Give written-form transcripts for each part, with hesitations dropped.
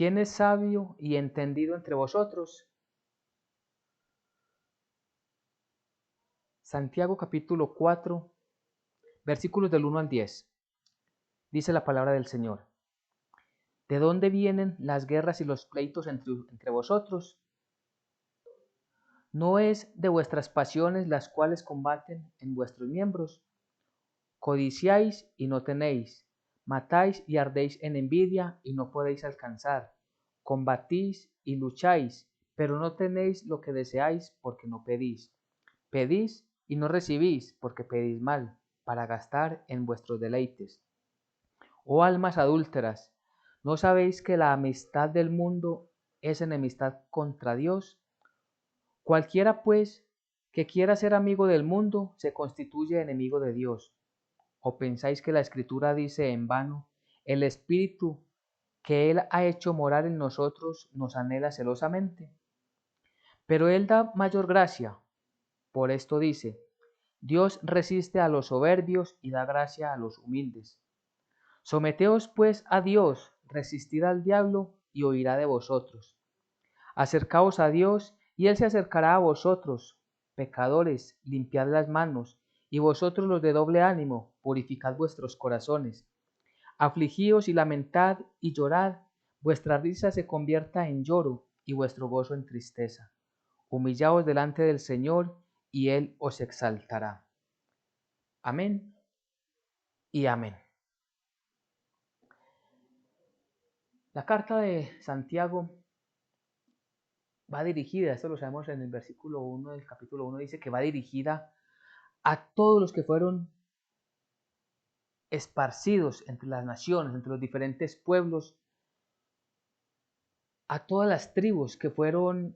¿quién es sabio y entendido entre vosotros? Santiago capítulo 4, versículos del 1 al 10. Dice la palabra del Señor. ¿De dónde vienen las guerras y los pleitos entre vosotros? ¿No es de vuestras pasiones las cuales combaten en vuestros miembros? Codiciáis y no tenéis, matáis y ardéis en envidia y no podéis alcanzar, combatís y lucháis, pero no tenéis lo que deseáis porque no pedís. Pedís y no recibís porque pedís mal, para gastar en vuestros deleites. Oh almas adúlteras, ¿no sabéis que la amistad del mundo es enemistad contra Dios? Cualquiera, pues, que quiera ser amigo del mundo, se constituye enemigo de Dios. ¿O pensáis que la Escritura dice en vano, el Espíritu que Él ha hecho morar en nosotros nos anhela celosamente? Pero Él da mayor gracia. Por esto dice, Dios resiste a los soberbios y da gracia a los humildes. Someteos pues a Dios, resistid al diablo y huirá de vosotros. Acercaos a Dios y Él se acercará a vosotros. Pecadores, limpiad las manos, y vosotros los de doble ánimo, purificad vuestros corazones. Afligíos y lamentad y llorad, vuestra risa se convierta en lloro y vuestro gozo en tristeza. Humillaos delante del Señor y Él os exaltará. Amén y amén. La carta de Santiago va dirigida, esto lo sabemos en el versículo 1 del capítulo 1, dice que va dirigida a todos los que fueron esparcidos entre las naciones, entre los diferentes pueblos, a todas las tribus que fueron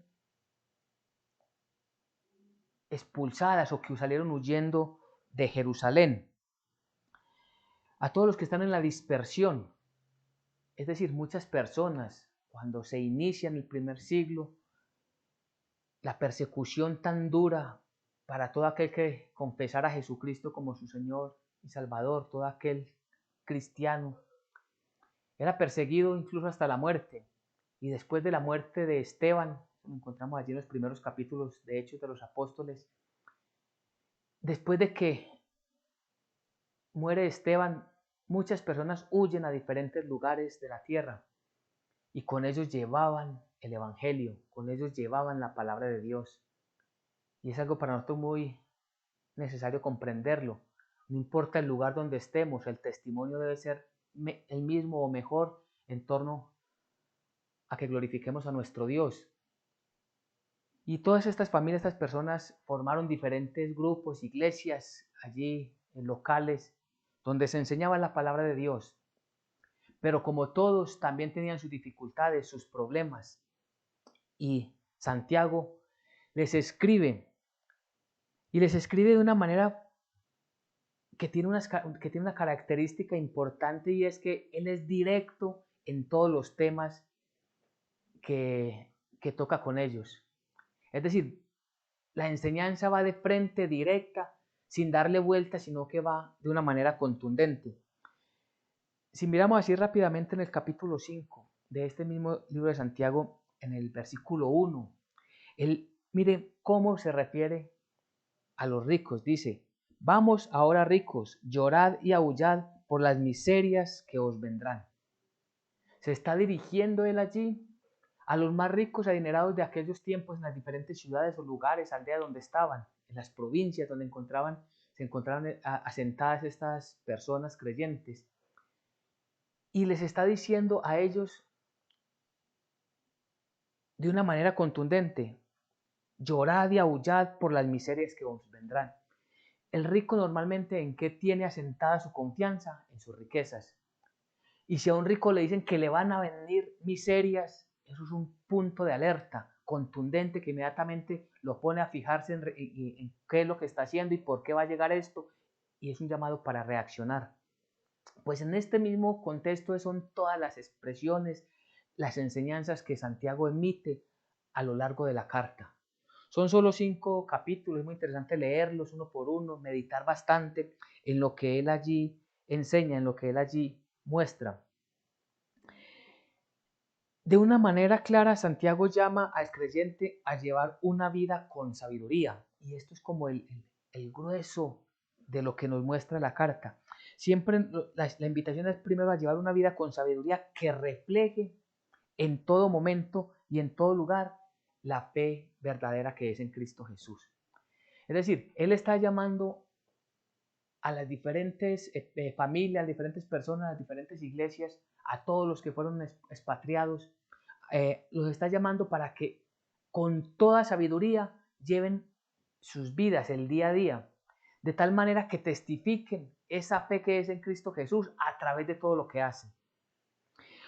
expulsadas o que salieron huyendo de Jerusalén, a todos los que están en la dispersión, es decir, muchas personas, cuando se inicia en el primer siglo, la persecución tan dura para todo aquel que confesara a Jesucristo como su Señor y Salvador, todo aquel cristiano, era perseguido incluso hasta la muerte. Y después de la muerte de Esteban, lo encontramos allí en los primeros capítulos de Hechos de los Apóstoles, después de que muere Esteban, muchas personas huyen a diferentes lugares de la tierra y con ellos llevaban el Evangelio, con ellos llevaban la palabra de Dios. Y es algo para nosotros muy necesario comprenderlo. No importa el lugar donde estemos, el testimonio debe ser el mismo o mejor en torno a que glorifiquemos a nuestro Dios. Y todas estas familias, estas personas formaron diferentes grupos, iglesias allí, locales, donde se enseñaba la palabra de Dios. Pero como todos también tenían sus dificultades, sus problemas. Y Santiago les escribe, y les escribe de una manera que tiene una característica importante, y es que él es directo en todos los temas que toca con ellos. Es decir, la enseñanza va de frente, directa, sin darle vuelta, sino que va de una manera contundente. Si miramos así rápidamente en el capítulo 5 de este mismo libro de Santiago, en el versículo 1, mire cómo se refiere a los ricos. Dice, vamos ahora ricos, llorad y aullad por las miserias que os vendrán. Se está dirigiendo él allí a los más ricos adinerados de aquellos tiempos en las diferentes ciudades o lugares, aldeas donde estaban, en las provincias donde se encontraban asentadas estas personas creyentes. Y les está diciendo a ellos de una manera contundente, llorad y aullad por las miserias que os vendrán. El rico normalmente, ¿en qué tiene asentada su confianza? En sus riquezas. Y si a un rico le dicen que le van a venir miserias, eso es un punto de alerta contundente que inmediatamente lo pone a fijarse en qué es lo que está haciendo y por qué va a llegar esto, y es un llamado para reaccionar. Pues en este mismo contexto son todas las expresiones, las enseñanzas que Santiago emite a lo largo de la carta. Son solo 5 capítulos, es muy interesante leerlos uno por uno, meditar bastante en lo que él allí enseña, en lo que él allí muestra. De una manera clara, Santiago llama al creyente a llevar una vida con sabiduría. Y esto es como el grueso de lo que nos muestra la carta. Siempre la invitación es primero a llevar una vida con sabiduría que refleje en todo momento y en todo lugar la fe verdadera que es en Cristo Jesús. Es decir, Él está llamando a las diferentes familias, a las diferentes personas, a las diferentes iglesias, a todos los que fueron expatriados, los está llamando para que con toda sabiduría lleven sus vidas el día a día, de tal manera que testifiquen esa fe que es en Cristo Jesús a través de todo lo que hacen.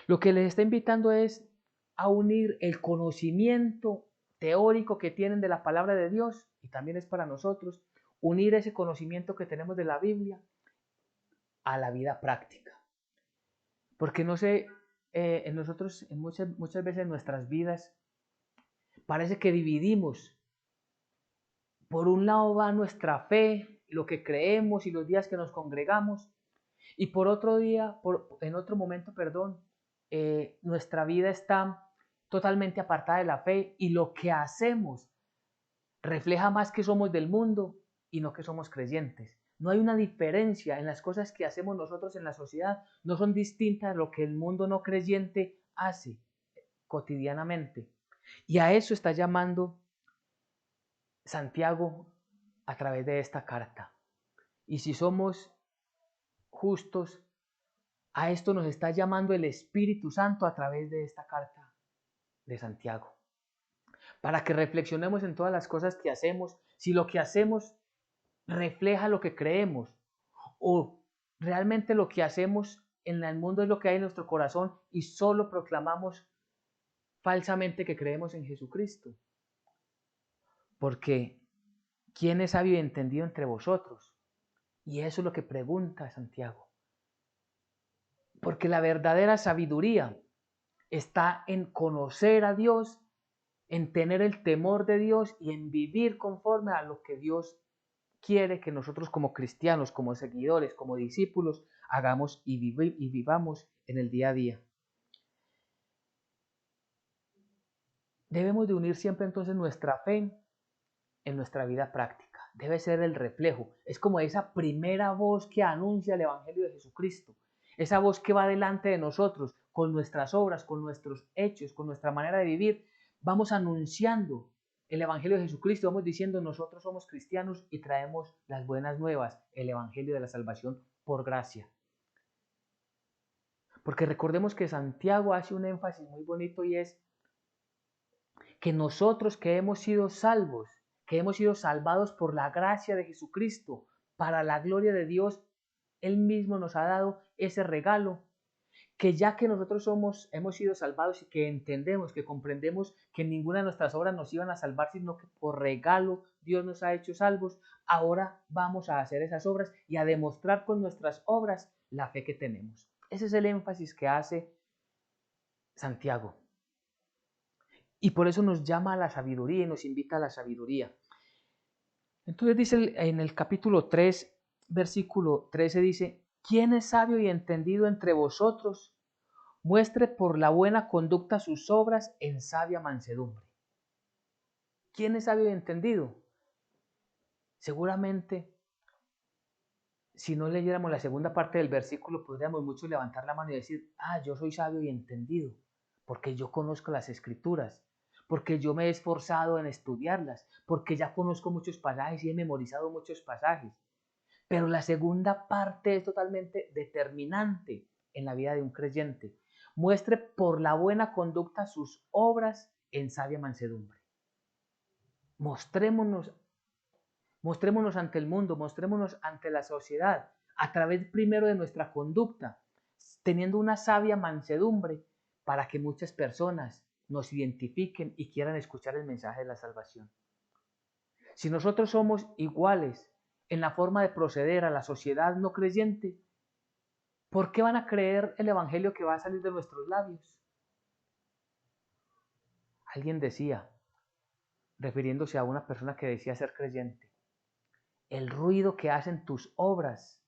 Lo que les está invitando es a unir el conocimiento teórico que tienen de la palabra de Dios, y también es para nosotros, unir ese conocimiento que tenemos de la Biblia a la vida práctica. Porque no sé, en nosotros muchas veces en nuestras vidas parece que dividimos. Por un lado va nuestra fe, lo que creemos y los días que nos congregamos, y por otro día, en otro momento, perdón, nuestra vida está totalmente apartada de la fe y lo que hacemos refleja más que somos del mundo y no que somos creyentes. No hay una diferencia en las cosas que hacemos nosotros en la sociedad, no son distintas a lo que el mundo no creyente hace cotidianamente. Y a eso está llamando Santiago a través de esta carta. Y si somos justos, a esto nos está llamando el Espíritu Santo a través de esta carta de Santiago. Para que reflexionemos en todas las cosas que hacemos, si lo que hacemos refleja lo que creemos o realmente lo que hacemos en el mundo es lo que hay en nuestro corazón y solo proclamamos falsamente que creemos en Jesucristo. Porque ¿quién es sabio y entendido entre vosotros? Y eso es lo que pregunta Santiago. Porque la verdadera sabiduría está en conocer a Dios, en tener el temor de Dios y en vivir conforme a lo que Dios quiere que nosotros como cristianos, como seguidores, como discípulos, hagamos y vivamos en el día a día. Debemos de unir siempre entonces nuestra fe en nuestra vida práctica. Debe ser el reflejo. Es como esa primera voz que anuncia el Evangelio de Jesucristo. Esa voz que va delante de nosotros con nuestras obras, con nuestros hechos, con nuestra manera de vivir. Vamos anunciando el Evangelio de Jesucristo. Vamos diciendo nosotros somos cristianos y traemos las buenas nuevas, el Evangelio de la salvación por gracia. Porque recordemos que Santiago hace un énfasis muy bonito y es que nosotros que hemos sido salvos, que hemos sido salvados por la gracia de Jesucristo, para la gloria de Dios, Él mismo nos ha dado ese regalo, que ya que nosotros hemos sido salvados y que entendemos, que comprendemos que ninguna de nuestras obras nos iban a salvar, sino que por regalo Dios nos ha hecho salvos, ahora vamos a hacer esas obras y a demostrar con nuestras obras la fe que tenemos. Ese es el énfasis que hace Santiago. Y por eso nos llama a la sabiduría y nos invita a la sabiduría. Entonces dice en el capítulo 3, versículo 13, dice, ¿quién es sabio y entendido entre vosotros? Muestre por la buena conducta sus obras en sabia mansedumbre. ¿Quién es sabio y entendido? Seguramente, si no leyéramos la segunda parte del versículo, podríamos muchos levantar la mano y decir, yo soy sabio y entendido, porque yo conozco las escrituras, porque yo me he esforzado en estudiarlas, porque ya conozco muchos pasajes y he memorizado muchos pasajes. Pero la segunda parte es totalmente determinante en la vida de un creyente. Muestre por la buena conducta sus obras en sabia mansedumbre. Mostrémonos ante el mundo, mostrémonos ante la sociedad, a través primero de nuestra conducta, teniendo una sabia mansedumbre para que muchas personas nos identifiquen y quieran escuchar el mensaje de la salvación. Si nosotros somos iguales en la forma de proceder a la sociedad no creyente, ¿por qué van a creer el evangelio que va a salir de nuestros labios? Alguien decía, refiriéndose a una persona que decía ser creyente, el ruido que hacen tus obras,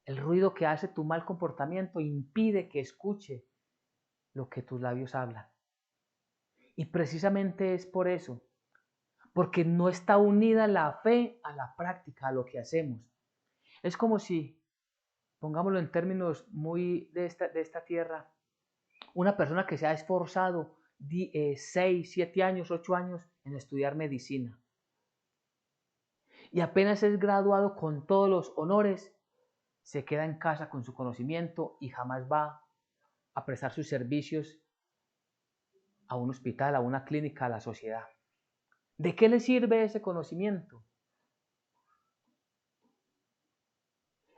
el ruido que hace tu mal comportamiento impide que escuche lo que tus labios hablan. Y precisamente es por eso, porque no está unida la fe a la práctica, a lo que hacemos. Es como si, pongámoslo en términos muy de esta tierra, una persona que se ha esforzado 6, 7 años, 8 años en estudiar medicina y apenas es graduado con todos los honores, se queda en casa con su conocimiento y jamás va a prestar sus servicios a un hospital, a una clínica, a la sociedad. ¿De qué le sirve ese conocimiento?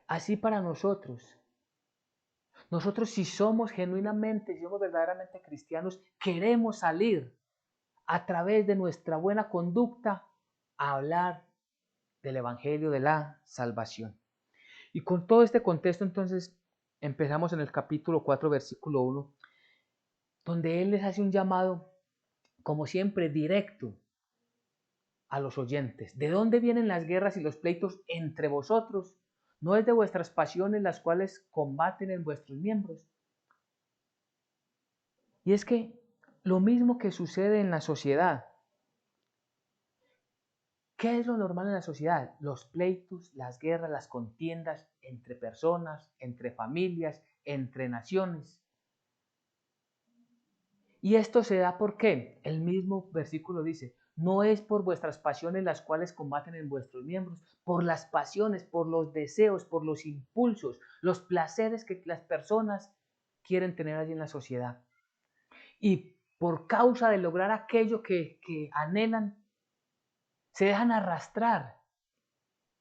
Así para nosotros. Nosotros si somos genuinamente, si somos verdaderamente cristianos, queremos salir a través de nuestra buena conducta a hablar del Evangelio de la salvación. Y con todo este contexto entonces empezamos en el capítulo 4, versículo 1, donde Él les hace un llamado, como siempre, directo a los oyentes. ¿De dónde vienen las guerras y los pleitos entre vosotros? ¿No es de vuestras pasiones las cuales combaten en vuestros miembros? Y es que lo mismo que sucede en la sociedad. ¿Qué es lo normal en la sociedad? Los pleitos, las guerras, las contiendas entre personas, entre familias, entre naciones. Y esto se da porque el mismo versículo dice, no es por vuestras pasiones las cuales combaten en vuestros miembros, por las pasiones, por los deseos, por los impulsos, los placeres que las personas quieren tener allí en la sociedad. Y por causa de lograr aquello que anhelan, se dejan arrastrar.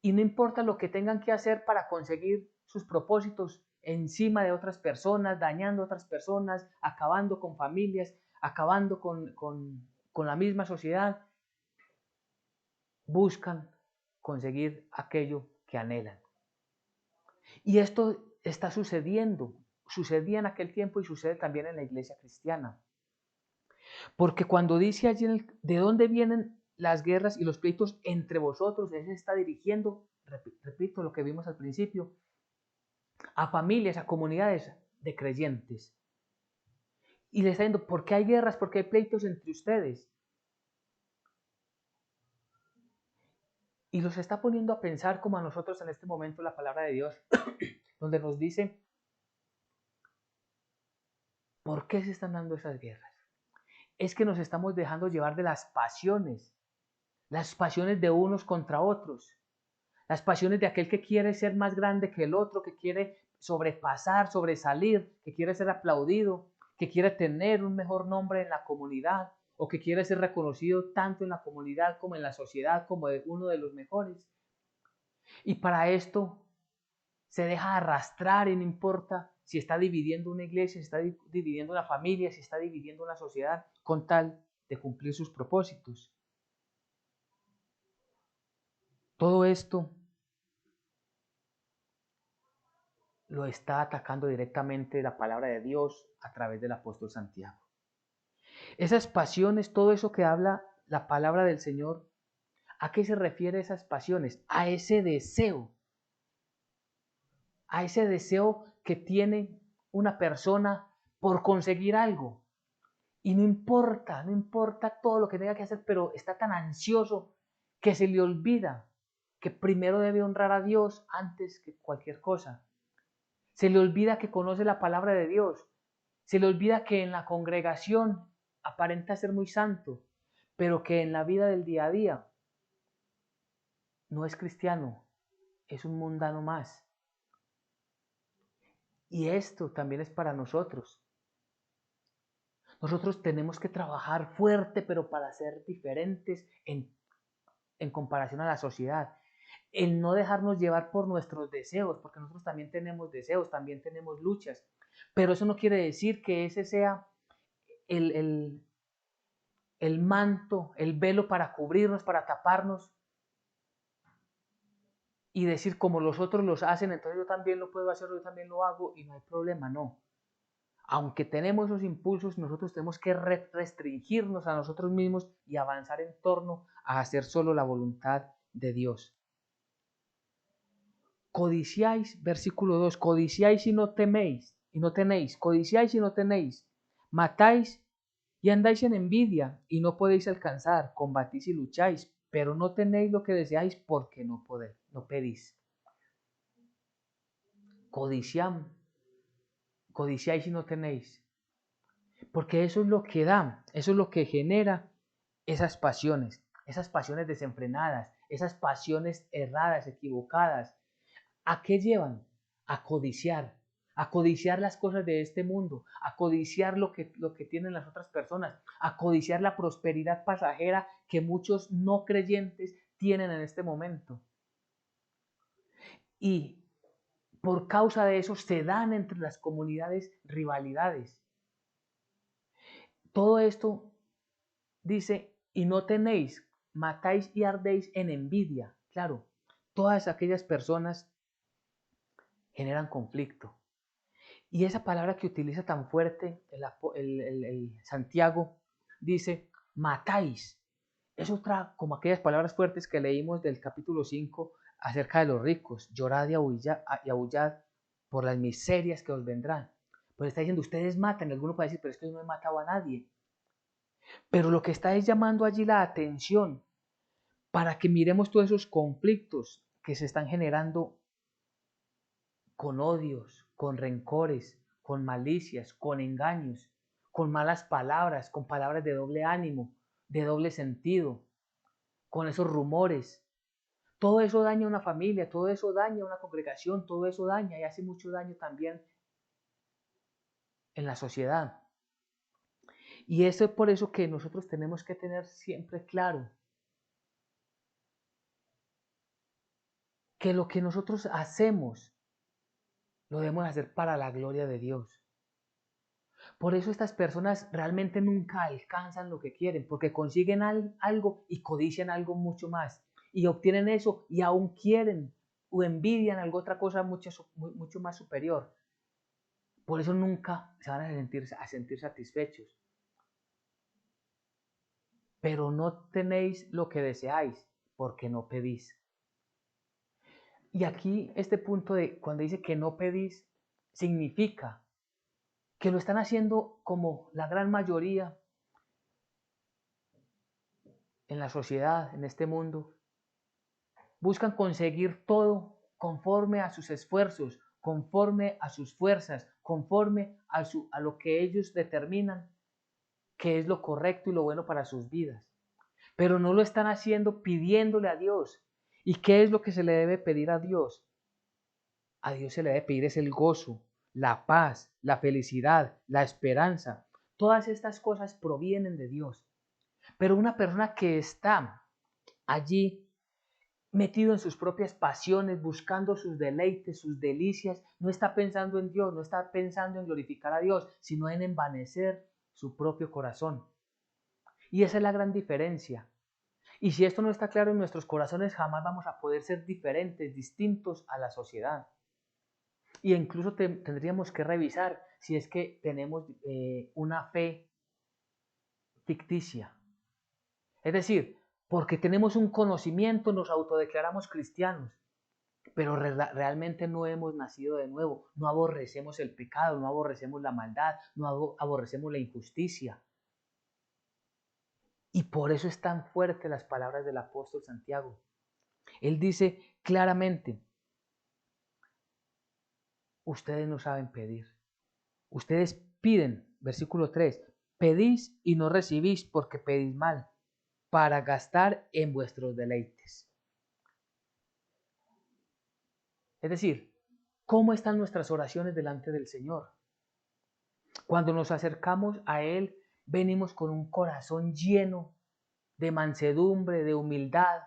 Y no importa lo que tengan que hacer para conseguir sus propósitos encima de otras personas, dañando a otras personas, acabando con familias, acabando con la misma sociedad, buscan conseguir aquello que anhelan. Y esto está sucediendo, sucedía en aquel tiempo y sucede también en la iglesia cristiana. Porque cuando dice allí de dónde vienen las guerras y los pleitos entre vosotros, él se está dirigiendo, repito lo que vimos al principio, a familias, a comunidades de creyentes. Y le está diciendo, ¿por qué hay guerras? ¿Por qué hay pleitos entre ustedes? Y los está poniendo a pensar como a nosotros en este momento la palabra de Dios, donde nos dice, ¿por qué se están dando esas guerras? Es que nos estamos dejando llevar de las pasiones de unos contra otros, las pasiones de aquel que quiere ser más grande que el otro, que quiere sobrepasar, sobresalir, que quiere ser aplaudido, que quiere tener un mejor nombre en la comunidad o que quiere ser reconocido tanto en la comunidad como en la sociedad como uno de los mejores. Y para esto se deja arrastrar y no importa si está dividiendo una iglesia, si está dividiendo una familia, si está dividiendo una sociedad, con tal de cumplir sus propósitos. Todo esto lo está atacando directamente la palabra de Dios a través del apóstol Santiago. Esas pasiones, todo eso que habla la palabra del Señor, ¿a qué se refiere esas pasiones? A ese deseo que tiene una persona por conseguir algo. Y no importa todo lo que tenga que hacer, pero está tan ansioso que se le olvida que primero debe honrar a Dios antes que cualquier cosa. Se le olvida que conoce la palabra de Dios. Se le olvida que en la congregación aparenta ser muy santo, pero que en la vida del día a día no es cristiano, es un mundano más. Y esto también es para nosotros. Nosotros tenemos que trabajar fuerte, pero para ser diferentes en comparación a la sociedad. El no dejarnos llevar por nuestros deseos, porque nosotros también tenemos deseos, también tenemos luchas. Pero eso no quiere decir que ese sea el manto, el velo para cubrirnos, para taparnos y decir como los otros los hacen, entonces yo también lo puedo hacer, yo también lo hago y no hay problema, no. Aunque tenemos esos impulsos, nosotros tenemos que restringirnos a nosotros mismos y avanzar en torno a hacer solo la voluntad de Dios. Codiciáis, versículo 2, codiciáis y no teméis, y no tenéis, codiciáis y no tenéis, matáis Y andáis en envidia y no podéis alcanzar, combatís y lucháis, pero no tenéis lo que deseáis porque no podéis, no pedís. Codiciáis y no tenéis. Porque eso es lo que da, eso es lo que genera esas pasiones desenfrenadas, esas pasiones erradas, equivocadas. ¿A qué llevan? A codiciar las cosas de este mundo, a codiciar lo que tienen las otras personas, a codiciar la prosperidad pasajera que muchos no creyentes tienen en este momento. Y por causa de eso se dan entre las comunidades rivalidades. Todo esto dice, y no tenéis, matáis y ardéis en envidia. Claro, todas aquellas personas generan conflicto. Y esa palabra que utiliza tan fuerte el Santiago dice, matáis. Es otra, como aquellas palabras fuertes que leímos del capítulo 5 acerca de los ricos. Llorad y aullad por las miserias que os vendrán. Pues está diciendo, ustedes matan. Y alguno puede decir, pero es que yo no he matado a nadie. Pero lo que está es llamando allí la atención para que miremos todos esos conflictos que se están generando con odios, con rencores, con malicias, con engaños, con malas palabras, con palabras de doble ánimo, de doble sentido, con esos rumores. Todo eso daña a una familia, todo eso daña a una congregación, todo eso daña y hace mucho daño también en la sociedad. Y eso es por eso que nosotros tenemos que tener siempre claro que lo que nosotros hacemos lo debemos hacer para la gloria de Dios. Por eso estas personas realmente nunca alcanzan lo que quieren, porque consiguen algo y codician algo mucho más. Y obtienen eso y aún quieren o envidian algo, otra cosa mucho más superior. Por eso nunca se van a sentir satisfechos. Pero no tenéis lo que deseáis, porque no pedís. Y aquí este punto de cuando dice que no pedís, significa que lo están haciendo como la gran mayoría en la sociedad, en este mundo. Buscan conseguir todo conforme a sus esfuerzos, conforme a sus fuerzas, conforme a lo que ellos determinan que es lo correcto y lo bueno para sus vidas. Pero no lo están haciendo pidiéndole a Dios. ¿Y qué es lo que se le debe pedir a Dios? A Dios se le debe pedir es el gozo, la paz, la felicidad, la esperanza. Todas estas cosas provienen de Dios. Pero una persona que está allí metido en sus propias pasiones, buscando sus deleites, sus delicias, no está pensando en Dios, no está pensando en glorificar a Dios, sino en envanecer su propio corazón. Y esa es la gran diferencia. Y si esto no está claro en nuestros corazones, jamás vamos a poder ser diferentes, distintos a la sociedad. Y incluso tendríamos que revisar si es que tenemos una fe ficticia. Es decir, porque tenemos un conocimiento, nos autodeclaramos cristianos, pero realmente no hemos nacido de nuevo, no aborrecemos el pecado, no aborrecemos la maldad, no aborrecemos la injusticia. Y por eso es tan fuerte las palabras del apóstol Santiago. Él dice claramente, ustedes no saben pedir. Ustedes piden, versículo 3, pedís y no recibís porque pedís mal, para gastar en vuestros deleites. Es decir, ¿cómo están nuestras oraciones delante del Señor? Cuando nos acercamos a Él, venimos con un corazón lleno de mansedumbre, de humildad,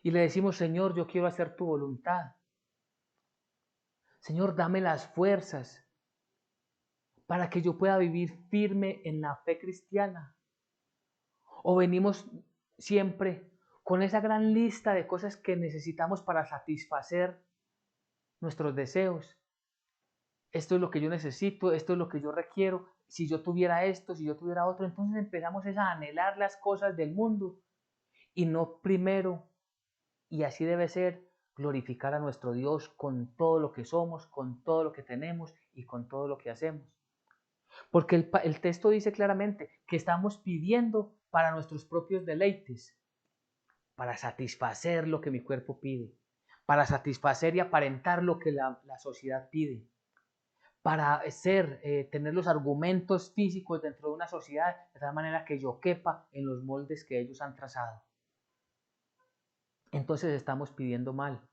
y le decimos, Señor, yo quiero hacer tu voluntad. Señor, dame las fuerzas para que yo pueda vivir firme en la fe cristiana. O venimos siempre con esa gran lista de cosas que necesitamos para satisfacer nuestros deseos. Esto es lo que yo necesito, esto es lo que yo requiero. Si yo tuviera esto, si yo tuviera otro, entonces empezamos a anhelar las cosas del mundo y no primero, y así debe ser, glorificar a nuestro Dios con todo lo que somos, con todo lo que tenemos y con todo lo que hacemos. Porque el texto dice claramente que estamos pidiendo para nuestros propios deleites, para satisfacer lo que mi cuerpo pide, para satisfacer y aparentar lo que la sociedad pide, para tener los argumentos físicos dentro de una sociedad de tal manera que yo quepa en los moldes que ellos han trazado. Entonces estamos pidiendo mal.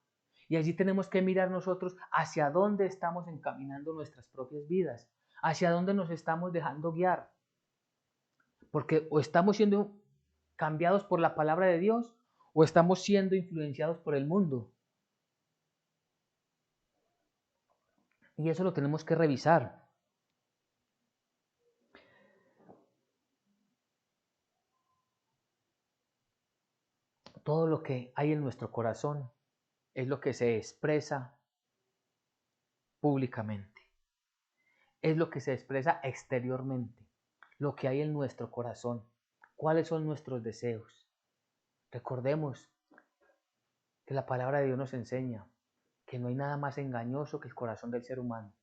Y allí tenemos que mirar nosotros hacia dónde estamos encaminando nuestras propias vidas, hacia dónde nos estamos dejando guiar. Porque o estamos siendo cambiados por la palabra de Dios o estamos siendo influenciados por el mundo. Y eso lo tenemos que revisar. Todo lo que hay en nuestro corazón es lo que se expresa públicamente. Es lo que se expresa exteriormente. Lo que hay en nuestro corazón. ¿Cuáles son nuestros deseos? Recordemos que la palabra de Dios nos enseña que no hay nada más engañoso que el corazón del ser humano.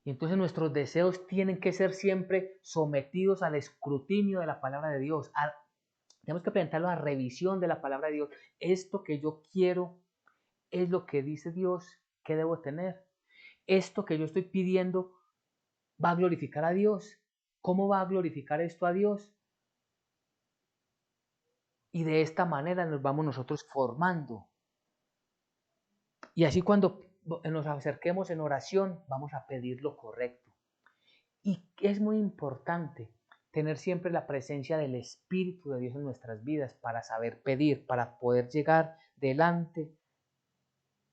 Y entonces nuestros deseos tienen que ser siempre sometidos al escrutinio de la palabra de Dios. Tenemos que presentarlo a revisión de la palabra de Dios. Esto que yo quiero es lo que dice Dios que debo tener. Esto que yo estoy pidiendo va a glorificar a Dios. ¿Cómo va a glorificar esto a Dios? Y de esta manera nos vamos nosotros formando. Y así cuando nos acerquemos en oración, vamos a pedir lo correcto. Y es muy importante tener siempre la presencia del Espíritu de Dios en nuestras vidas para saber pedir, para poder llegar delante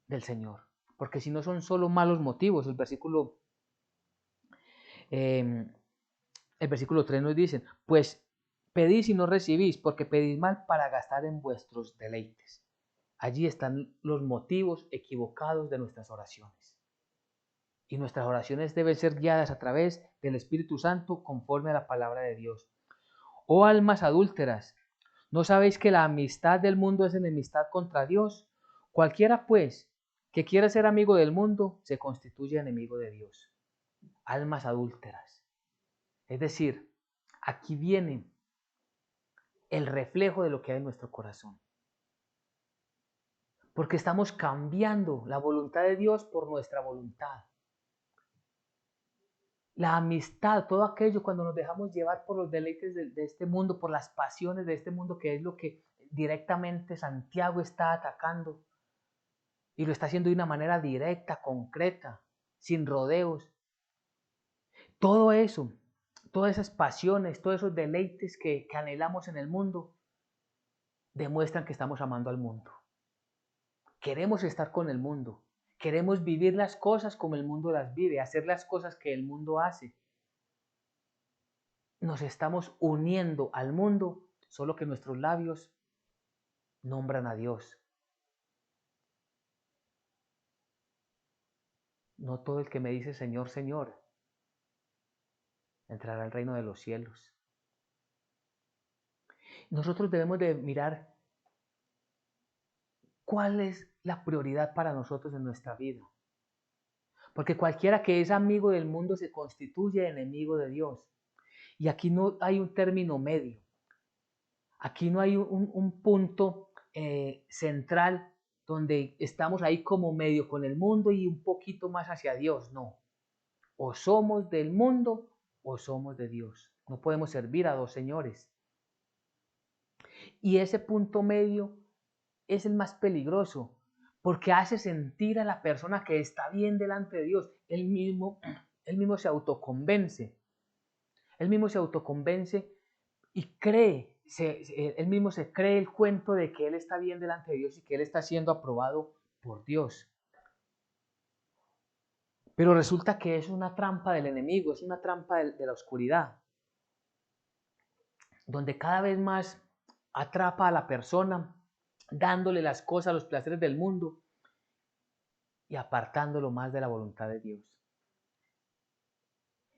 del Señor. Porque si no son solo malos motivos, el versículo 3 nos dice, pues pedís y no recibís, porque pedís mal para gastar en vuestros deleites. Allí están los motivos equivocados de nuestras oraciones. Y nuestras oraciones deben ser guiadas a través del Espíritu Santo conforme a la palabra de Dios. Oh almas adúlteras, ¿no sabéis que la amistad del mundo es enemistad contra Dios? Cualquiera, pues, que quiera ser amigo del mundo, se constituye enemigo de Dios. Almas adúlteras. Es decir, aquí viene el reflejo de lo que hay en nuestro corazón. Porque estamos cambiando la voluntad de Dios por nuestra voluntad. La amistad, todo aquello cuando nos dejamos llevar por los deleites de este mundo, por las pasiones de este mundo, que es lo que directamente Santiago está atacando. Y lo está haciendo de una manera directa, concreta, sin rodeos. Todo eso, todas esas pasiones, todos esos deleites que anhelamos en el mundo, demuestran que estamos amando al mundo. Queremos estar con el mundo. Queremos vivir las cosas como el mundo las vive, hacer las cosas que el mundo hace. Nos estamos uniendo al mundo, solo que nuestros labios nombran a Dios. No todo el que me dice Señor, Señor, entrará al reino de los cielos. Nosotros debemos de mirar cuál es la prioridad para nosotros en nuestra vida. Porque cualquiera que es amigo del mundo se constituye enemigo de Dios. Y aquí no hay un término medio. Aquí no hay un punto central donde estamos ahí como medio con el mundo y un poquito más hacia Dios. No. O somos del mundo o somos de Dios. No podemos servir a dos señores. Y ese punto medio es el más peligroso, porque hace sentir a la persona que está bien delante de Dios. Él mismo se autoconvence. Él mismo se autoconvence y cree, él mismo se cree el cuento de que él está bien delante de Dios y que él está siendo aprobado por Dios. Pero resulta que es una trampa del enemigo, es una trampa de la oscuridad, donde cada vez más atrapa a la persona, dándole las cosas, los placeres del mundo y apartándolo más de la voluntad de Dios.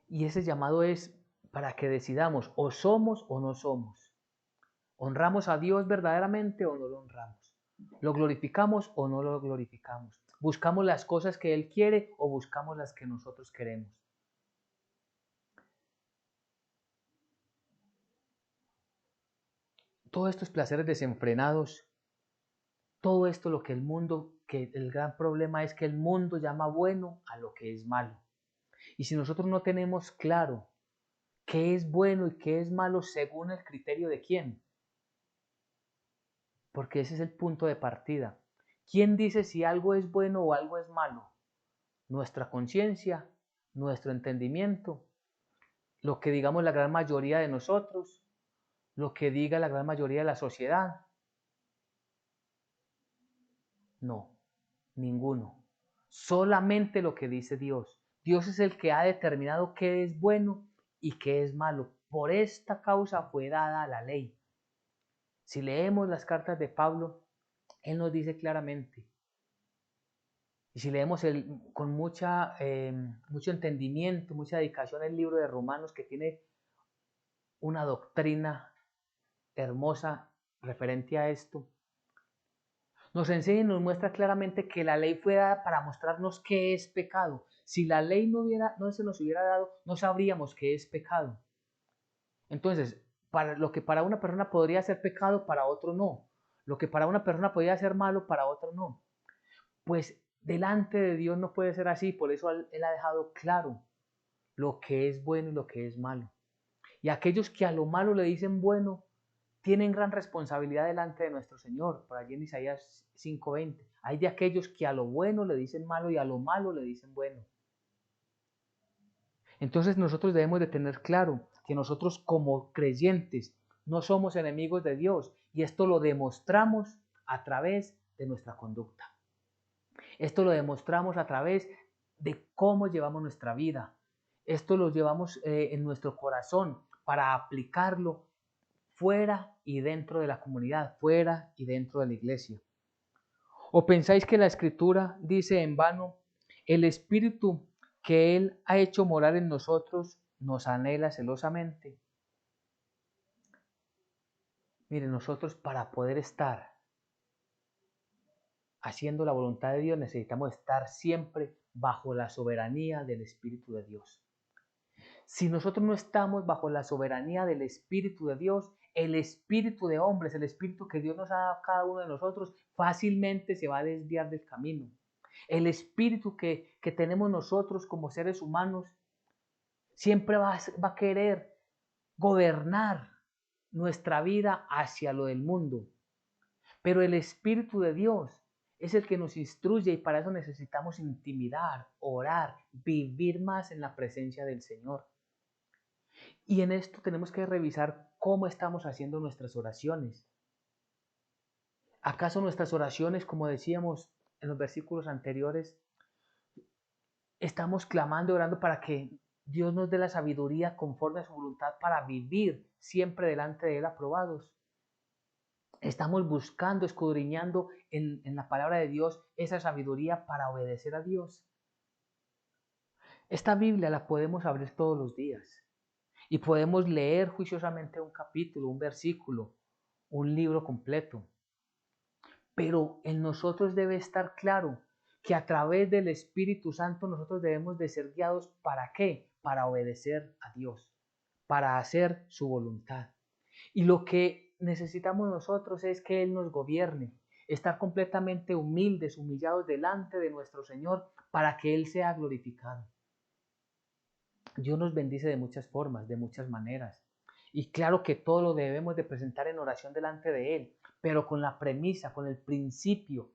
Y ese llamado es para que decidamos o somos o no somos. ¿Honramos a Dios verdaderamente o no lo honramos? ¿Lo glorificamos o no lo glorificamos? ¿Buscamos las cosas que Él quiere o buscamos las que nosotros queremos? todos estos placeres desenfrenados, todo esto lo que el mundo, que el gran problema es que el mundo llama bueno a lo que es malo. Y si nosotros no tenemos claro qué es bueno y qué es malo según el criterio de quién, porque ese es el punto de partida. ¿Quién dice si algo es bueno o algo es malo? Nuestra conciencia, nuestro entendimiento, lo que digamos la gran mayoría de nosotros, lo que diga la gran mayoría de la sociedad. No, ninguno. Solamente lo que dice Dios. Dios es el que ha determinado qué es bueno y qué es malo. Por esta causa fue dada la ley. Si leemos las cartas de Pablo, él nos dice claramente. Y si leemos con mucho entendimiento, mucha dedicación el libro de Romanos, que tiene una doctrina hermosa referente a esto, nos enseña y nos muestra claramente que la ley fue dada para mostrarnos qué es pecado. Si la ley no se nos hubiera dado, no sabríamos qué es pecado. Entonces, lo que para una persona podría ser pecado, para otro no. Lo que para una persona podría ser malo, para otro no. Pues delante de Dios no puede ser así, por eso Él ha dejado claro lo que es bueno y lo que es malo. Y aquellos que a lo malo le dicen bueno, tienen gran responsabilidad delante de nuestro Señor, por allí en Isaías 5:20. Hay de aquellos que a lo bueno le dicen malo y a lo malo le dicen bueno. Entonces nosotros debemos de tener claro que nosotros como creyentes no somos enemigos de Dios y esto lo demostramos a través de nuestra conducta. Esto lo demostramos a través de cómo llevamos nuestra vida. Esto lo llevamos en nuestro corazón para aplicarlo fuera y dentro de la comunidad, fuera y dentro de la iglesia. ¿O pensáis que la Escritura dice en vano, el Espíritu que Él ha hecho morar en nosotros nos anhela celosamente? Mire, nosotros para poder estar haciendo la voluntad de Dios necesitamos estar siempre bajo la soberanía del Espíritu de Dios. Si nosotros no estamos bajo la soberanía del Espíritu de Dios, el espíritu de hombres, el espíritu que Dios nos ha dado a cada uno de nosotros, fácilmente se va a desviar del camino. El espíritu que tenemos nosotros como seres humanos siempre va a querer gobernar nuestra vida hacia lo del mundo. Pero el Espíritu de Dios es el que nos instruye y para eso necesitamos intimidar, orar, vivir más en la presencia del Señor. Y en esto tenemos que revisar cómo estamos haciendo nuestras oraciones. ¿Acaso nuestras oraciones, como decíamos en los versículos anteriores, estamos clamando, orando para que Dios nos dé la sabiduría conforme a su voluntad para vivir siempre delante de Él aprobados? Estamos buscando, escudriñando en la palabra de Dios esa sabiduría para obedecer a Dios. Esta Biblia la podemos abrir todos los días y podemos leer juiciosamente un capítulo, un versículo, un libro completo. Pero en nosotros debe estar claro que a través del Espíritu Santo nosotros debemos de ser guiados ¿para qué? Para obedecer a Dios, para hacer su voluntad. Y lo que necesitamos nosotros es que Él nos gobierne, estar completamente humildes, humillados delante de nuestro Señor para que Él sea glorificado. Dios nos bendice de muchas formas, de muchas maneras. Y claro que todo lo debemos de presentar en oración delante de Él, pero con la premisa, con el principio,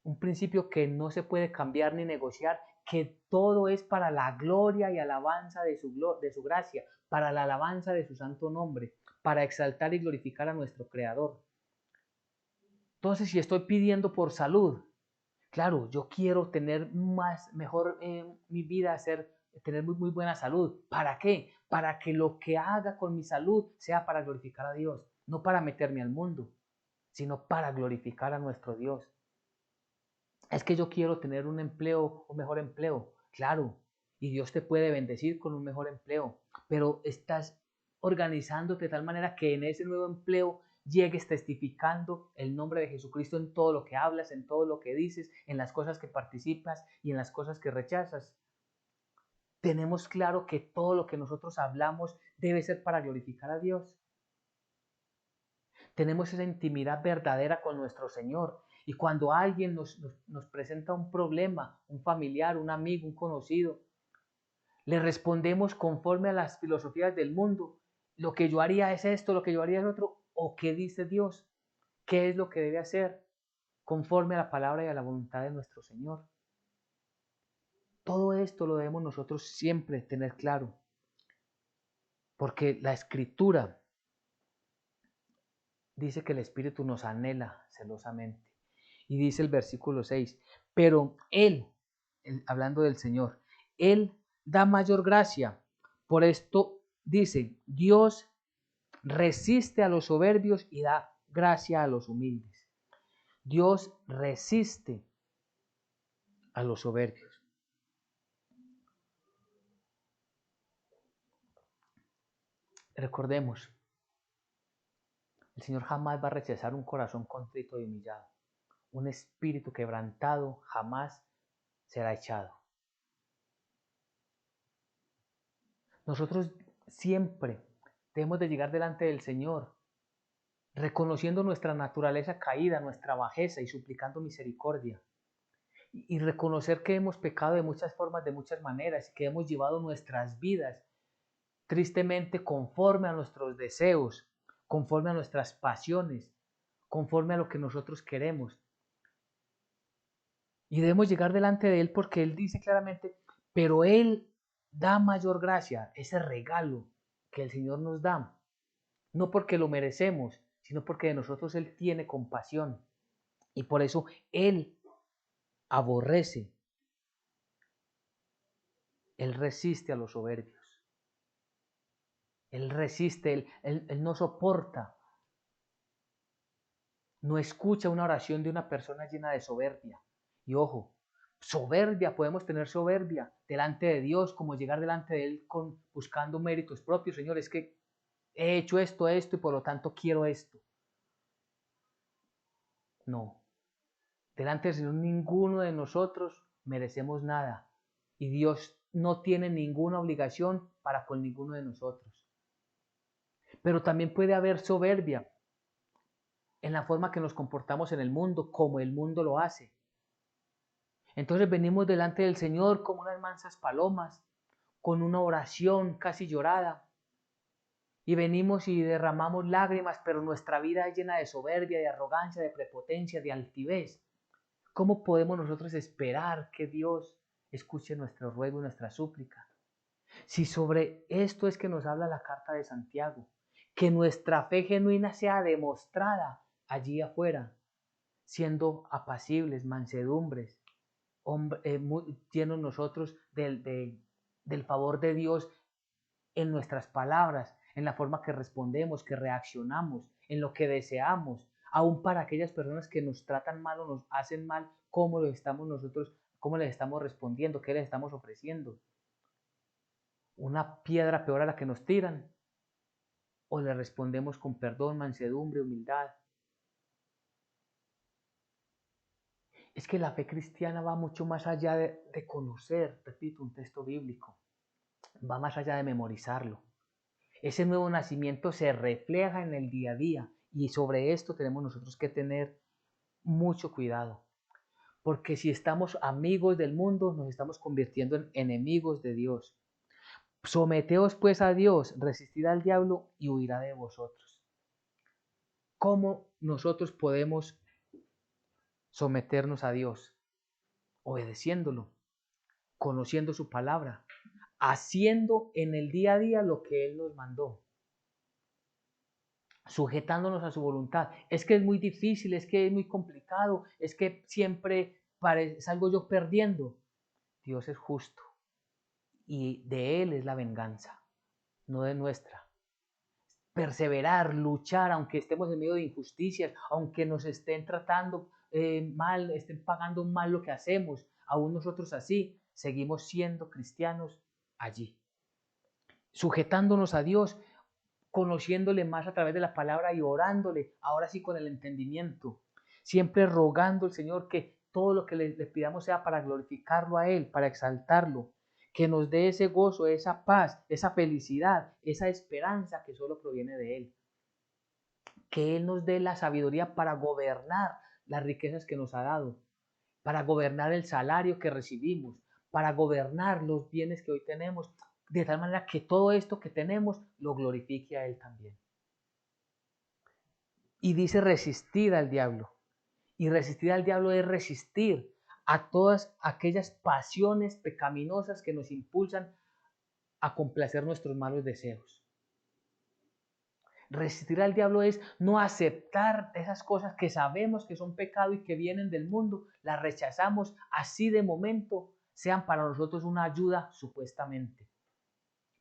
un principio que no se puede cambiar ni negociar, que todo es para la gloria y alabanza de su gracia, para la alabanza de su santo nombre, para exaltar y glorificar a nuestro Creador. Entonces, si estoy pidiendo por salud, claro, yo quiero tener mejor mi vida, tener muy buena salud. ¿Para qué? Para que lo que haga con mi salud sea para glorificar a Dios, no para meterme al mundo, sino para glorificar a nuestro Dios. Es que yo quiero tener un empleo, un mejor empleo. Claro, y Dios te puede bendecir con un mejor empleo, pero estás organizándote de tal manera que en ese nuevo empleo llegues testificando el nombre de Jesucristo en todo lo que hablas, en todo lo que dices, en las cosas que participas y en las cosas que rechazas. Tenemos claro que todo lo que nosotros hablamos debe ser para glorificar a Dios. Tenemos esa intimidad verdadera con nuestro Señor. Y cuando alguien nos presenta un problema, un familiar, un amigo, un conocido, le respondemos conforme a las filosofías del mundo. Lo que yo haría es esto, lo que yo haría es otro. ¿O qué dice Dios? ¿Qué es lo que debe hacer? Conforme a la palabra y a la voluntad de nuestro Señor. Todo esto lo debemos nosotros siempre tener claro. Porque la Escritura dice que el Espíritu nos anhela celosamente. Y dice el versículo 6, pero hablando del Señor, Él da mayor gracia. Por esto dice, Dios resiste a los soberbios y da gracia a los humildes. Dios resiste a los soberbios. Recordemos, el Señor jamás va a rechazar un corazón contrito y humillado. Un espíritu quebrantado jamás será echado. Nosotros siempre debemos de llegar delante del Señor, reconociendo nuestra naturaleza caída, nuestra bajeza y suplicando misericordia. Y reconocer que hemos pecado de muchas formas, de muchas maneras, y que hemos llevado nuestras vidas tristemente conforme a nuestros deseos, conforme a nuestras pasiones, conforme a lo que nosotros queremos. Y debemos llegar delante de Él porque Él dice claramente, pero Él da mayor gracia, ese regalo que el Señor nos da, no porque lo merecemos, sino porque de nosotros Él tiene compasión. Y por eso Él aborrece, Él resiste a los soberbios. Él resiste, él no soporta, no escucha una oración de una persona llena de soberbia. Y ojo, soberbia, podemos tener soberbia delante de Dios, como llegar delante de Él buscando méritos propios. Señor, es que he hecho esto, y por lo tanto quiero esto. No, delante del Señor ninguno de nosotros merecemos nada. Y Dios no tiene ninguna obligación para con ninguno de nosotros. Pero también puede haber soberbia en la forma que nos comportamos en el mundo, como el mundo lo hace. Entonces venimos delante del Señor como unas mansas palomas, con una oración casi llorada, y venimos y derramamos lágrimas, pero nuestra vida es llena de soberbia, de arrogancia, de prepotencia, de altivez. ¿Cómo podemos nosotros esperar que Dios escuche nuestro ruego y nuestra súplica? Si sobre esto es que nos habla la carta de Santiago, que nuestra fe genuina sea demostrada allí afuera, siendo apacibles, mansedumbres, llenos nosotros del favor de Dios en nuestras palabras, en la forma que respondemos, que reaccionamos, en lo que deseamos, aún para aquellas personas que nos tratan mal o nos hacen mal, cómo lo estamos nosotros, cómo les estamos respondiendo, qué les estamos ofreciendo. Una piedra peor a la que nos tiran, o le respondemos con perdón, mansedumbre, humildad. Es que la fe cristiana va mucho más allá de conocer, repito, un texto bíblico, va más allá de memorizarlo. Ese nuevo nacimiento se refleja en el día a día y sobre esto tenemos nosotros que tener mucho cuidado, porque si estamos amigos del mundo, nos estamos convirtiendo en enemigos de Dios. Someteos pues a Dios, resistid al diablo y huirá de vosotros. ¿Cómo nosotros podemos someternos a Dios? Obedeciéndolo, conociendo su palabra, haciendo en el día a día lo que Él nos mandó, sujetándonos a su voluntad. Es que es muy difícil, es que es muy complicado, es que siempre salgo yo perdiendo. Dios es justo y de Él es la venganza, no de nuestra. Perseverar, luchar, aunque estemos en medio de injusticias, aunque nos estén tratando mal, estén pagando mal lo que hacemos, aún nosotros así seguimos siendo cristianos allí, sujetándonos a Dios, conociéndole más a través de la palabra y orándole, ahora sí con el entendimiento, siempre rogando al Señor que todo lo que le pidamos sea para glorificarlo a Él, para exaltarlo, que nos dé ese gozo, esa paz, esa felicidad, esa esperanza que solo proviene de Él. que Él nos dé la sabiduría para gobernar las riquezas que nos ha dado, para gobernar el salario que recibimos, para gobernar los bienes que hoy tenemos, de tal manera que todo esto que tenemos lo glorifique a Él también. Y dice resistir al diablo. Y resistir al diablo es resistir a todas aquellas pasiones pecaminosas que nos impulsan a complacer nuestros malos deseos. Resistir al diablo es no aceptar esas cosas que sabemos que son pecado y que vienen del mundo, las rechazamos así de momento, sean para nosotros una ayuda supuestamente.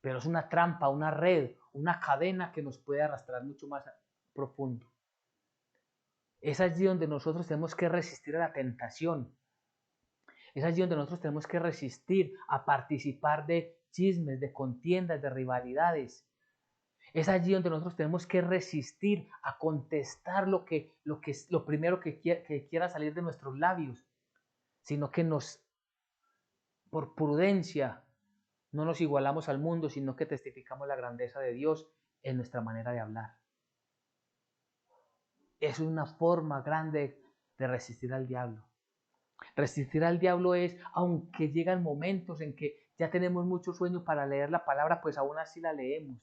Pero es una trampa, una red, una cadena que nos puede arrastrar mucho más profundo. Es allí donde nosotros tenemos que resistir a la tentación. Es allí donde nosotros tenemos que resistir a participar de chismes, de contiendas, de rivalidades. Es allí donde nosotros tenemos que resistir a contestar lo primero que quiera salir de nuestros labios, sino que por prudencia, no nos igualamos al mundo, sino que testificamos la grandeza de Dios en nuestra manera de hablar. Es una forma grande de resistir al diablo. Resistir al diablo es, aunque llegan momentos en que ya tenemos mucho sueño para leer la palabra, pues aún así la leemos.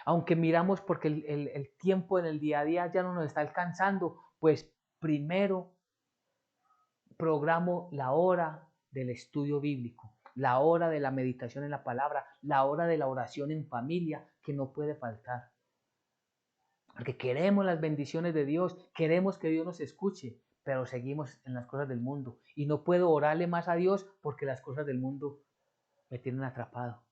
Aunque miramos porque el tiempo en el día a día ya no nos está alcanzando, pues primero programo la hora del estudio bíblico, la hora de la meditación en la palabra, la hora de la oración en familia, que no puede faltar. Porque queremos las bendiciones de Dios, queremos que Dios nos escuche, pero seguimos en las cosas del mundo. Y no puedo orarle más a Dios porque las cosas del mundo me tienen atrapado.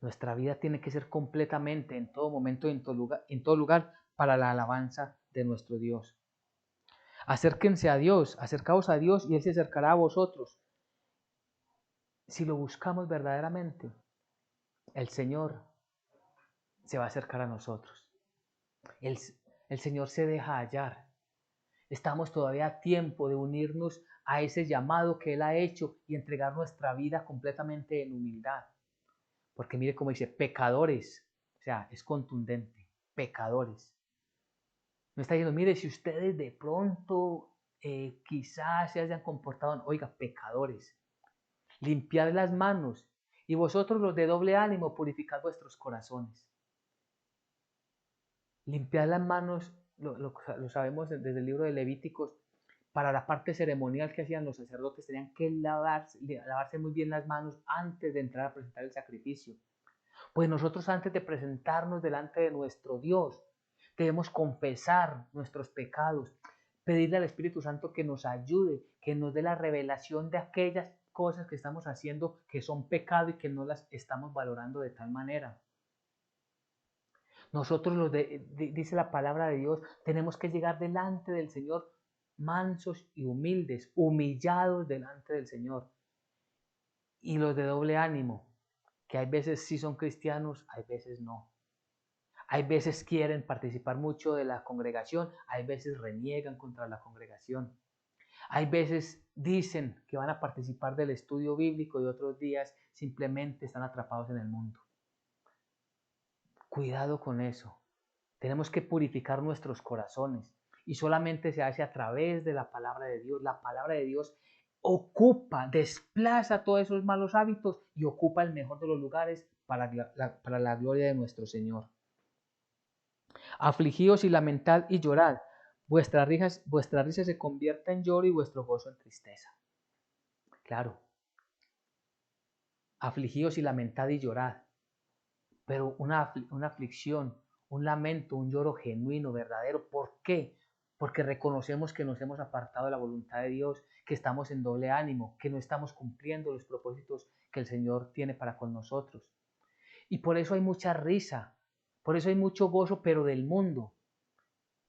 Nuestra vida tiene que ser completamente, en todo momento, en todo lugar, para la alabanza de nuestro Dios. Acérquense a Dios, acercaos a Dios y Él se acercará a vosotros. Si lo buscamos verdaderamente, el Señor se va a acercar a nosotros. El Señor se deja hallar. Estamos todavía a tiempo de unirnos a ese llamado que Él ha hecho y entregar nuestra vida completamente en humildad. Porque mire cómo dice, pecadores, o sea, es contundente, pecadores. No está diciendo, mire, si ustedes de pronto quizás se hayan comportado, oiga, pecadores, limpiad las manos y vosotros los de doble ánimo, purificad vuestros corazones. Limpiad las manos, lo sabemos desde el libro de Levíticos, para la parte ceremonial que hacían los sacerdotes, tenían que lavarse muy bien las manos antes de entrar a presentar el sacrificio. Pues nosotros antes de presentarnos delante de nuestro Dios, debemos confesar nuestros pecados, pedirle al Espíritu Santo que nos ayude, que nos dé la revelación de aquellas cosas que estamos haciendo que son pecado y que no las estamos valorando de tal manera. Nosotros, dice la palabra de Dios, tenemos que llegar delante del Señor mansos y humildes, humillados delante del Señor. Y los de doble ánimo, que hay veces sí son cristianos, hay veces no. Hay veces quieren participar mucho de la congregación, hay veces reniegan contra la congregación. Hay veces dicen que van a participar del estudio bíblico y otros días simplemente están atrapados en el mundo. Cuidado con eso. Tenemos que purificar nuestros corazones y solamente se hace a través de la palabra de Dios. La palabra de Dios ocupa, desplaza todos esos malos hábitos y ocupa el mejor de los lugares para la gloria de nuestro Señor. Afligíos y lamentad y llorad. Vuestra risa se convierta en lloro y vuestro gozo en tristeza. Claro. Afligíos y lamentad y llorad. Pero una aflicción, un lamento, un lloro genuino, verdadero. ¿Por qué? Porque reconocemos que nos hemos apartado de la voluntad de Dios, que estamos en doble ánimo, que no estamos cumpliendo los propósitos que el Señor tiene para con nosotros. Y por eso hay mucha risa, por eso hay mucho gozo, pero del mundo.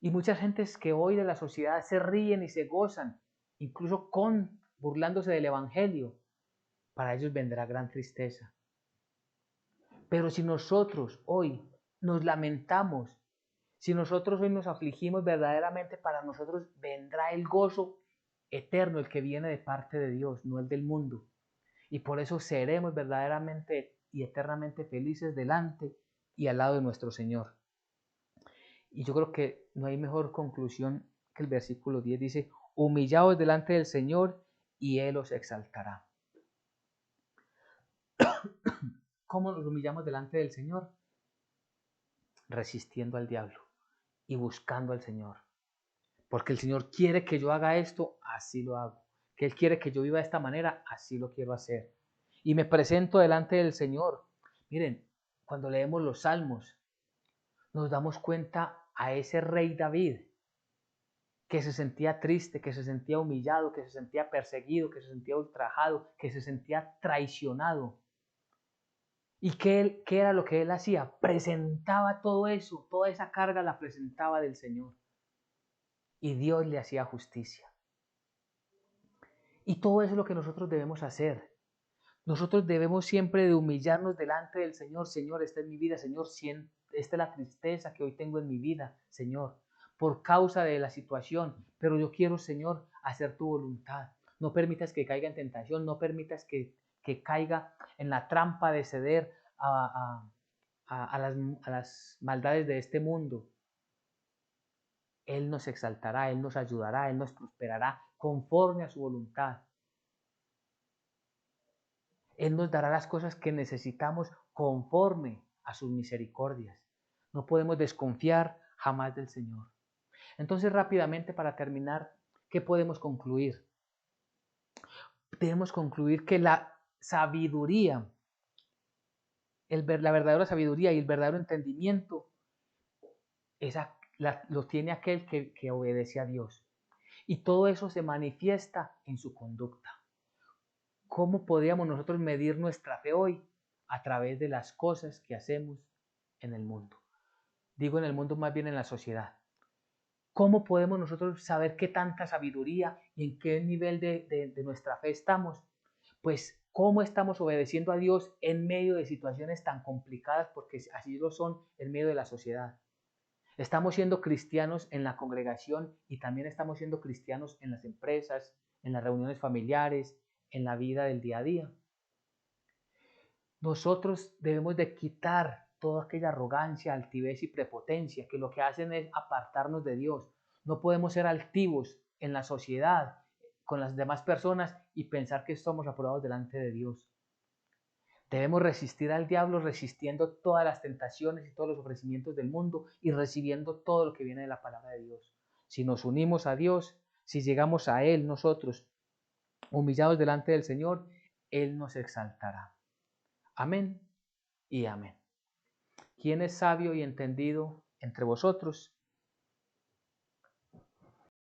Y muchas gentes que hoy de la sociedad se ríen y se gozan, incluso burlándose del Evangelio. Para ellos vendrá gran tristeza. Pero si nosotros hoy nos lamentamos, si nosotros hoy nos afligimos verdaderamente, para nosotros vendrá el gozo eterno, el que viene de parte de Dios, no el del mundo. Y por eso seremos verdaderamente y eternamente felices delante y al lado de nuestro Señor. Y yo creo que no hay mejor conclusión que el versículo 10 dice, humillaos delante del Señor y Él os exaltará. ¿Cómo nos humillamos delante del Señor? Resistiendo al diablo y buscando al Señor. Porque el Señor quiere que yo haga esto, así lo hago. Que Él quiere que yo viva de esta manera, así lo quiero hacer. Y me presento delante del Señor. Miren, cuando leemos los salmos, nos damos cuenta a ese rey David, que se sentía triste, que se sentía humillado, que se sentía perseguido, que se sentía ultrajado, que se sentía traicionado. ¿Y qué era lo que él hacía? Presentaba todo eso, toda esa carga la presentaba del Señor. Y Dios le hacía justicia. Y todo eso es lo que nosotros debemos hacer. Nosotros debemos siempre de humillarnos delante del Señor. Señor, esta es mi vida. Señor, esta es la tristeza que hoy tengo en mi vida, Señor, por causa de la situación. Pero yo quiero, Señor, hacer tu voluntad. No permitas que caiga en tentación. No permitas que caiga en la trampa de ceder a las maldades de este mundo. Él nos exaltará, Él nos ayudará, Él nos prosperará conforme a su voluntad. Él nos dará las cosas que necesitamos conforme a sus misericordias. No podemos desconfiar jamás del Señor. Entonces, rápidamente para terminar, ¿qué podemos concluir? Debemos concluir que la sabiduría, la verdadera sabiduría y el verdadero entendimiento lo tiene aquel que obedece a Dios. Y todo eso se manifiesta en su conducta. ¿Cómo podríamos nosotros medir nuestra fe hoy? A través de las cosas que hacemos en el mundo. Digo en el mundo, más bien en la sociedad. ¿Cómo podemos nosotros saber qué tanta sabiduría y en qué nivel de nuestra fe estamos? Pues cómo estamos obedeciendo a Dios en medio de situaciones tan complicadas, porque así lo son en medio de la sociedad. Estamos siendo cristianos en la congregación y también estamos siendo cristianos en las empresas, en las reuniones familiares, en la vida del día a día. Nosotros debemos de quitar toda aquella arrogancia, altivez y prepotencia que lo que hacen es apartarnos de Dios. No podemos ser altivos en la sociedad, con las demás personas y pensar que somos aprobados delante de Dios. Debemos resistir al diablo resistiendo todas las tentaciones y todos los ofrecimientos del mundo y recibiendo todo lo que viene de la palabra de Dios. Si nos unimos a Dios, si llegamos a Él nosotros, humillados delante del Señor, Él nos exaltará. Amén y amén. ¿Quién es sabio y entendido entre vosotros?